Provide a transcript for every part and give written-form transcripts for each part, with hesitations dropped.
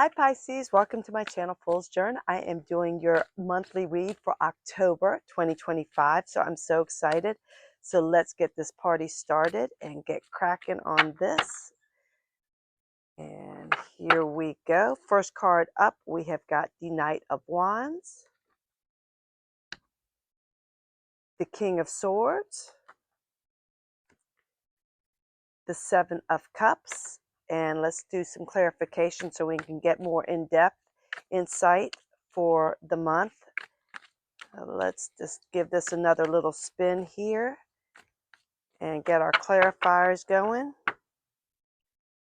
Hi Pisces, welcome to my channel Foolsjourn. I am doing your monthly read for October 2025, so I'm so excited. So let's get this party started and get cracking on this. And here we go. First card up, we have got the Knight of Wands, the King of Swords, the Seven of Cups, and let's do some clarification so we can get more in-depth insight for the month. Let's just give this another little spin here and get our clarifiers going.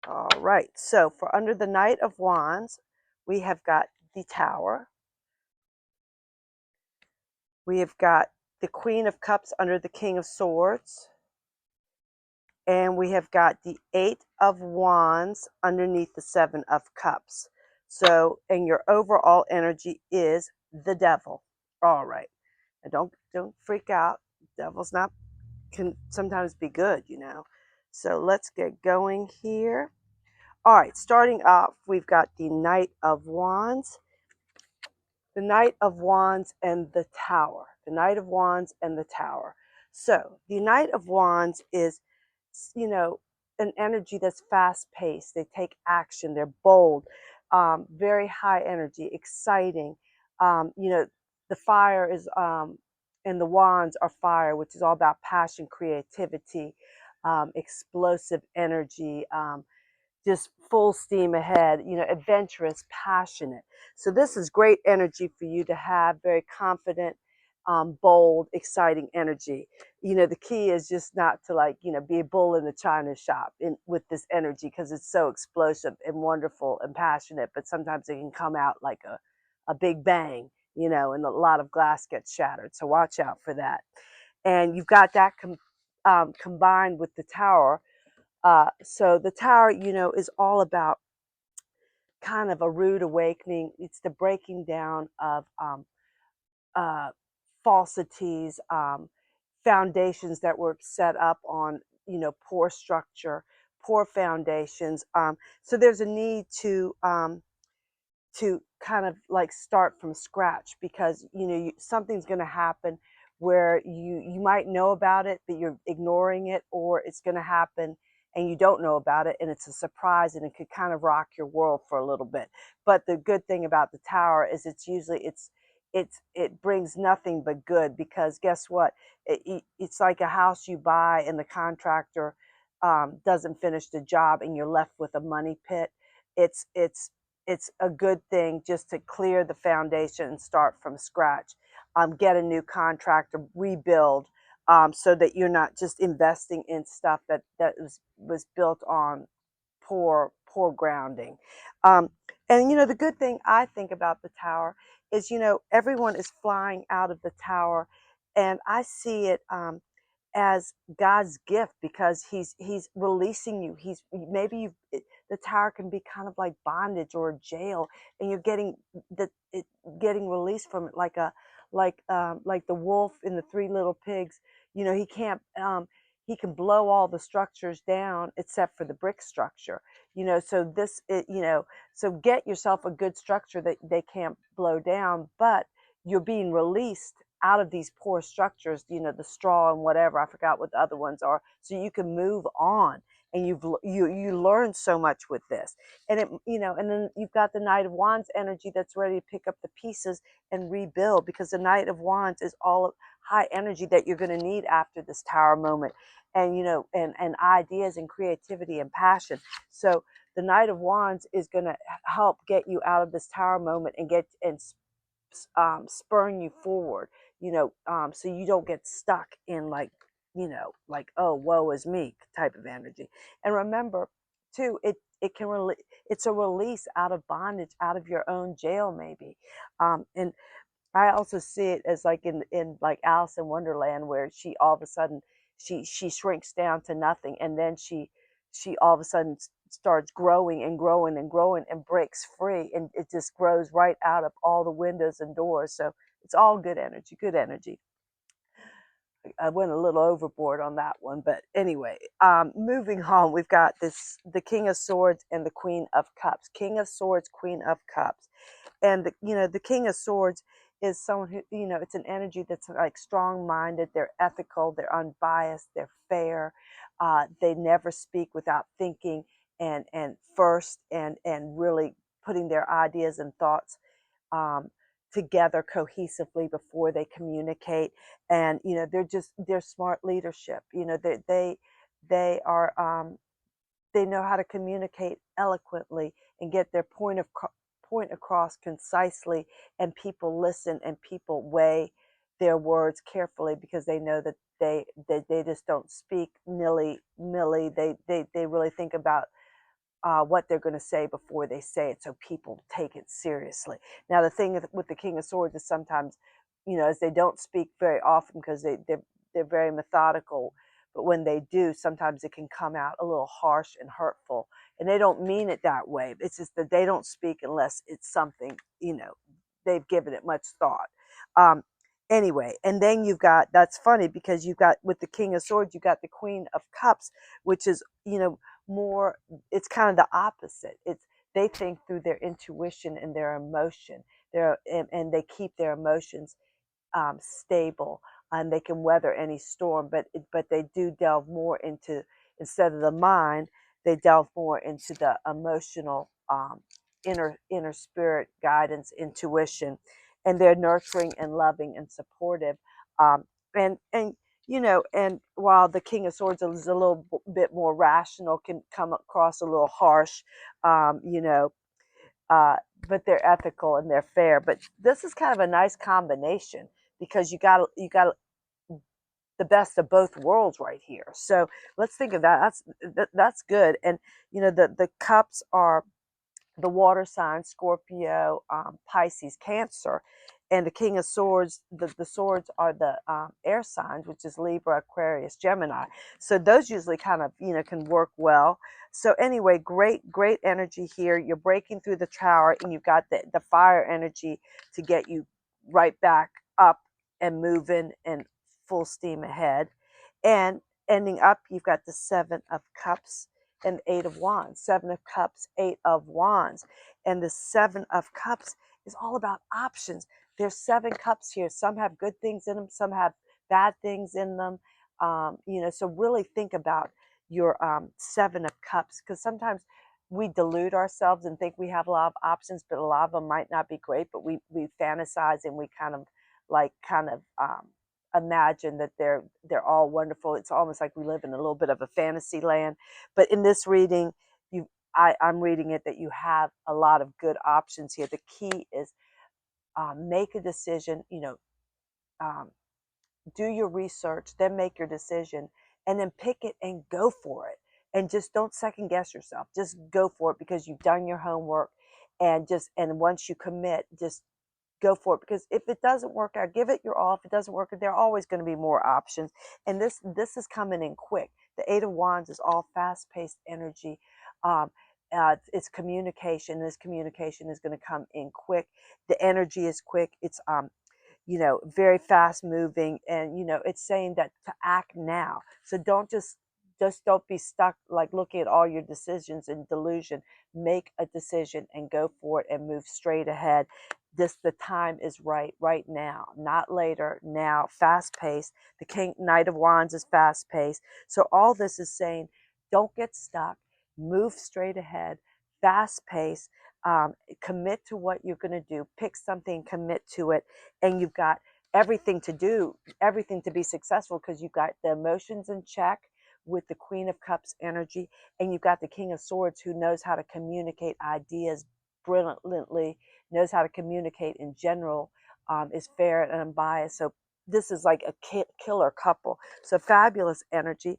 All right, so for under the Knight of Wands, we have got the Tower. We have got the Queen of Cups under the King of Swords. And we have got the Eight of Wands underneath the Seven of Cups. So, and your overall energy is the Devil. All right. Now don't freak out. Devil's not can sometimes be good, you know. So let's get going here. All right, starting off, we've got the Knight of Wands, the Knight of Wands, and the Tower. The Knight of Wands and the Tower. So the Knight of Wands is, you know, an energy that's fast-paced. They take action. They're bold, very high energy, exciting. The fire is, and the wands are fire, which is all about passion, creativity, explosive energy, just full steam ahead, adventurous, passionate. So this is great energy for you to have, very confident, bold, exciting energy. The key is just not to be a bull in the china shop with this energy, because it's so explosive and wonderful and passionate, but sometimes it can come out like a big bang, and a lot of glass gets shattered. So watch out for that. And you've got that combined with the Tower. So the Tower, is all about kind of a rude awakening. It's the breaking down of uh, falsities, foundations that were set up on, poor structure, poor foundations. So there's a need to kind of like start from scratch, because something's going to happen where you might know about it but you're ignoring it, or it's going to happen and you don't know about it and it's a surprise, and it could kind of rock your world for a little bit. But the good thing about the Tower is it brings nothing but good, because guess what, it's like a house you buy and the contractor doesn't finish the job and you're left with a money pit. It's a good thing just to clear the foundation and start from scratch. Get a new contractor, rebuild, so that you're not just investing in stuff that was built on poor grounding. And the good thing I think about the Tower is, everyone is flying out of the Tower, and I see it as God's gift, because he's releasing you. He's maybe the Tower can be kind of like bondage or a jail, and you're getting released from it, like the wolf in the Three Little Pigs. He can't he can blow all the structures down except for the brick structure. So so get yourself a good structure that they can't blow down, but you're being released out of these poor structures, the straw and whatever, I forgot what the other ones are, so you can move on. And you learn so much with this. And and then you've got the Knight of Wands energy that's ready to pick up the pieces and rebuild, because the Knight of Wands is all high energy that you're going to need after this Tower moment, and and ideas and creativity and passion. So the Knight of Wands is going to help get you out of this Tower moment and spurring you forward, so you don't get stuck in like, oh, woe is me type of energy. And remember too, it's a release out of bondage, out of your own jail maybe. And I also see it as like in like Alice in Wonderland, where she all of a sudden she shrinks down to nothing, and then she all of a sudden starts growing and growing and growing and breaks free, and it just grows right out of all the windows and doors. So it's all good energy, good energy. I went a little overboard on that one, but anyway, moving on, we've got the King of Swords and the Queen of Cups. King of Swords, Queen of Cups. And the King of Swords is someone who, it's an energy that's like strong-minded. They're ethical, they're unbiased, they're fair. They never speak without thinking and first and really putting their ideas and thoughts um, together cohesively before they communicate. And they're smart leadership. They are they know how to communicate eloquently and get their point across concisely, and people listen and people weigh their words carefully because they know that they just don't speak nilly-nilly. They really think about what they're going to say before they say it, so people take it seriously. Now, the thing with the King of Swords is sometimes, as they don't speak very often because they're very methodical, but when they do, sometimes it can come out a little harsh and hurtful, and they don't mean it that way. It's just that they don't speak unless it's something, they've given it much thought. Um, anyway, and then that's funny because you've got, with the King of Swords, you've got the Queen of Cups, which is, more, it's kind of the opposite. They think through their intuition and their emotion. And they keep their emotions stable, and they can weather any storm. But they do delve more into, instead of the mind, they delve more into the emotional, inner spirit guidance, intuition, and they're nurturing and loving and supportive. And and while the King of Swords is a little bit more rational, can come across a little harsh, um, you know, uh, but they're ethical and they're fair. But this is kind of a nice combination because you got the best of both worlds right here. So let's think of that. That's good. And the cups are the water signs: Scorpio, Pisces, Cancer. And the King of Swords, the swords are the air signs, which is Libra, Aquarius, Gemini. So those usually kind of, can work well. So anyway, great energy here. You're breaking through the tower, and you've got the fire energy to get you right back up and moving and full steam ahead. And ending up, you've got the Seven of Cups and Eight of Wands. Seven of Cups, Eight of Wands. And the Seven of Cups is all about options. There's seven cups here. Some have good things in them, some have bad things in them. So really think about your Seven of Cups, because sometimes we delude ourselves and think we have a lot of options, but a lot of them might not be great. But we fantasize, and we kind of imagine that they're all wonderful. It's almost like we live in a little bit of a fantasy land. But in this reading, I'm reading it that you have a lot of good options here. The key is make a decision. Um, do your research, then make your decision, and then pick it and go for it. And just don't second guess yourself. Just go for it because you've done your homework, and once you commit, just go for it. Because if it doesn't work out, give it your all. If it doesn't work, there are always going to be more options. And this is coming in quick. The Eight of Wands is all fast-paced energy. It's communication. This communication is going to come in quick. The energy is quick. It's very fast moving, and it's saying that to act now. So just don't be stuck like looking at all your decisions in delusion. Make a decision and go for it and move straight ahead. The time is right now, not later, now. Fast paced. The Knight of Wands is fast paced. So all this is saying, don't get stuck, move straight ahead, fast paced. Commit to what you're going to do. Pick something, commit to it, and you've got everything to do, everything to be successful, because you've got the emotions in check with the Queen of Cups energy, and you've got the King of Swords, who knows how to communicate ideas brilliantly, knows how to communicate in general, is fair and unbiased. So this is like a killer couple. So fabulous energy.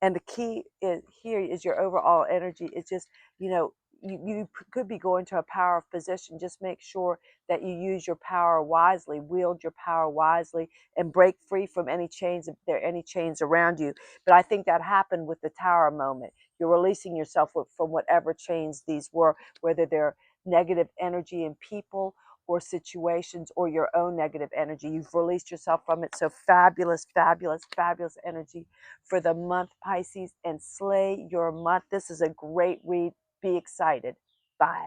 And the key is your overall energy. It's just, you could be going to a power of position. Just make sure that you use your power wisely, wield your power wisely, and break free from any chains, if there are any chains around you. But I think that happened with the Tower moment. You're releasing yourself from whatever chains these were, whether they're negative energy in people, or situations or your own negative energy. You've released yourself from it. So fabulous, fabulous, fabulous energy for the month, Pisces, and slay your month. This is a great read. Be excited. Bye.